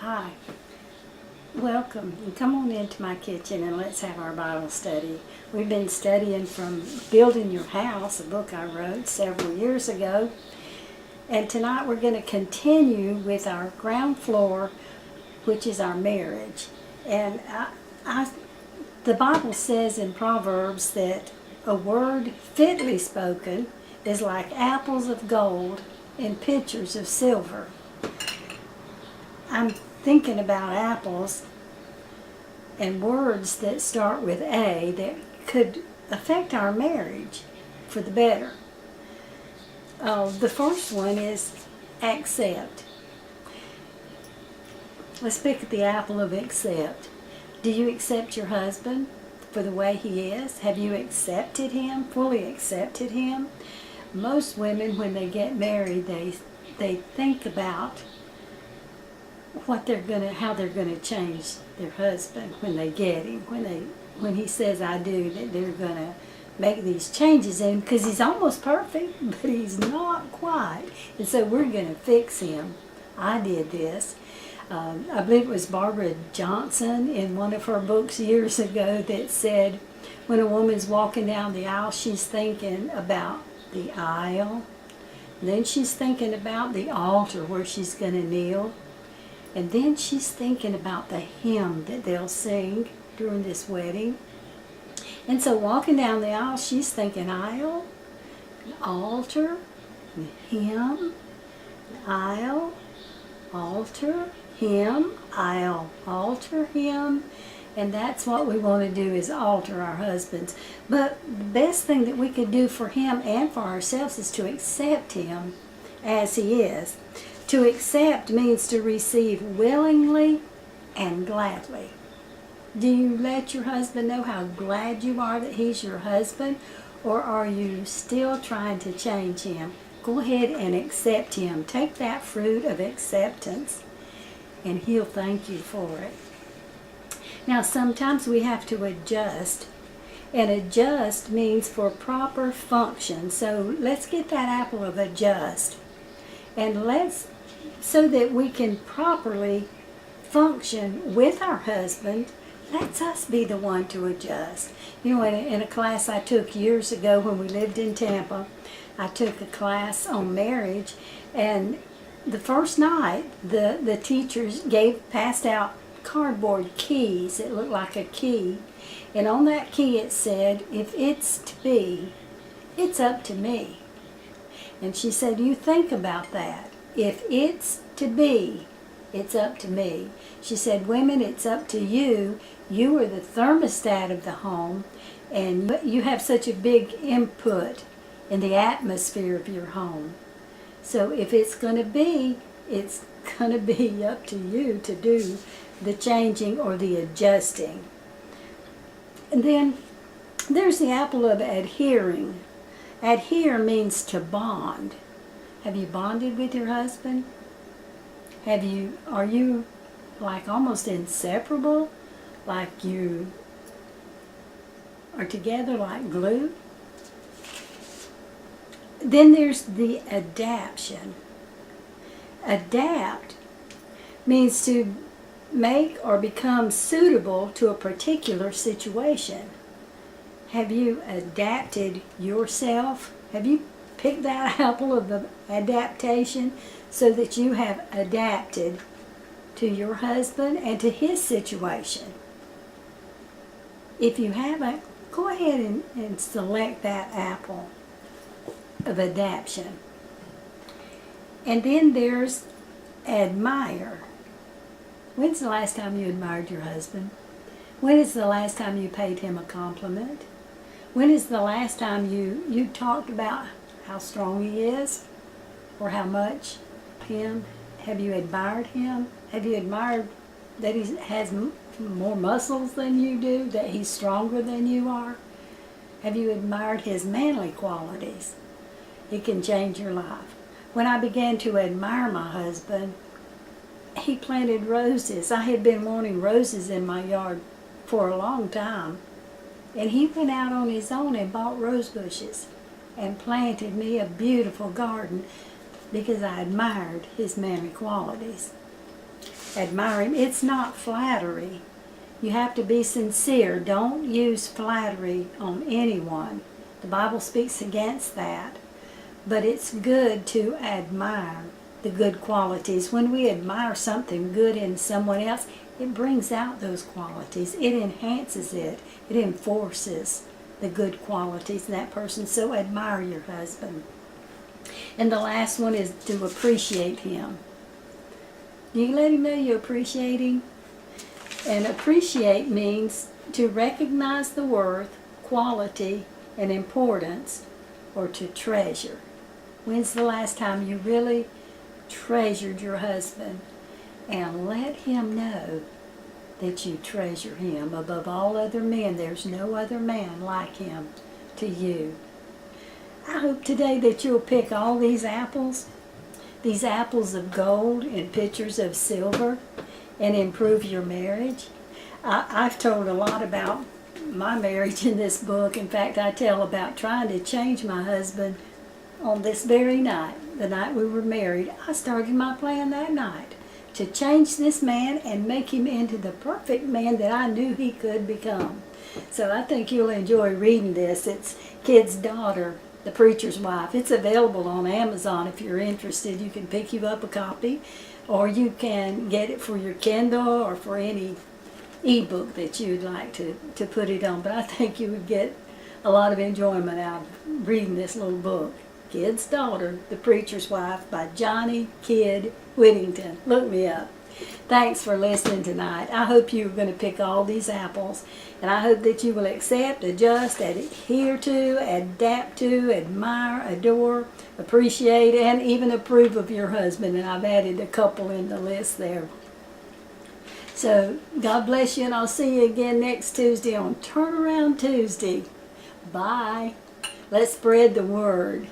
Hi, welcome, and come on into my kitchen and let's have our Bible study. We've been studying from Building Your House, a book I wrote several years ago, and tonight we're going to continue with our ground floor, which is our marriage. And the Bible says in Proverbs that a word fitly spoken is like apples of gold in pitchers of silver. I'm thinking about apples and words that start with A that could affect our marriage for the better. The first one is accept. Let's pick at the apple of accept. Do you accept your husband for the way he is? Have you accepted him, fully accepted him? Most women, when they get married, they think about how they're gonna change their husband when they get him, when he says I do, that they're gonna make these changes in him because he's almost perfect, but he's not quite, and so we're gonna fix him. I did this. I believe it was Barbara Johnson in one of her books years ago that said when a woman's walking down the aisle, she's thinking about the aisle, then she's thinking about the altar where she's gonna kneel, and then she's thinking about the hymn that they'll sing during this wedding. And so walking down the aisle, she's thinking aisle, altar, hymn, aisle, altar, hymn, aisle, altar, hymn. And that's what we want to do, is alter our husbands. But the best thing that we could do for him and for ourselves is to accept him as he is. To accept means to receive willingly and gladly. Do you let your husband know how glad you are that he's your husband, or are you still trying to change him? Go ahead and accept him. Take that fruit of acceptance, and he'll thank you for it. Now, sometimes we have to adjust, and adjust means for proper function. So let's get that apple of adjust, and so that we can properly function with our husband, let's us be the one to adjust. You know, in a class I took years ago when we lived in Tampa, I took a class on marriage, and the first night the teachers passed out cardboard keys. It looked like a key, and on that key it said, if it's to be, it's up to me. And she said, you think about that. If it's to be, it's up to me. She said, women, it's up to you. You are the thermostat of the home, and you have such a big input in the atmosphere of your home. So if it's going to be, it's going to be up to you to do the changing or the adjusting. And then there's the apple of adhering. Adhere means to bond. Have you bonded with your husband? Are you like almost inseparable? Like you are together like glue? Then there's the adaptation. Adapt means to make or become suitable to a particular situation. Have you adapted yourself? Have you picked that apple of the adaptation so that you have adapted to your husband and to his situation? If you haven't, go ahead and select that apple of adaptation. And then there's admire. When's the last time you admired your husband? When is the last time you paid him a compliment? When is the last time you talked about how strong he is, or how much him? Have you admired him? Have you admired that he has more muscles than you do, that he's stronger than you are? Have you admired his manly qualities? It can change your life. When I began to admire my husband, he planted roses. I had been wanting roses in my yard for a long time, and he went out on his own and bought rose bushes and planted me a beautiful garden because I admired his manly qualities. admire him. It's not flattery. You have to be sincere. Don't use flattery on anyone. The Bible speaks against that. But it's good to admire the good qualities. When we admire something good in someone else, it brings out those qualities. It enhances it. It enforces the good qualities in that person. So admire your husband. And the last one is to appreciate him. You let him know you appreciate him. And appreciate means to recognize the worth, quality, and importance, or to treasure. When's the last time you really treasured your husband? And let him know that you treasure him above all other men. There's no other man like him to you. I hope today that you'll pick all these apples of gold and pitchers of silver, and improve your marriage. I've told a lot about my marriage in this book. In fact, I tell about trying to change my husband on this very night, the night we were married. I started my plan that night to change this man and make him into the perfect man that I knew he could become. So I think you'll enjoy reading this. It's Kid's Daughter, The Preacher's Wife. It's available on Amazon if you're interested. You can pick you up a copy, or you can get it for your Kindle or for any ebook that you'd like to put it on. But I think you would get a lot of enjoyment out of reading this little book. Kid's Daughter, The Preacher's Wife by Johnny Kidd Whittington. Look me up. Thanks for listening tonight. I hope you're going to pick all these apples, and I hope that you will accept, adjust, adhere to, adapt to, admire, adore, appreciate, and even approve of your husband. And I've added a couple in the list there. So God bless you, and I'll see you again next Tuesday on Turnaround Tuesday. Bye. Let's spread the word.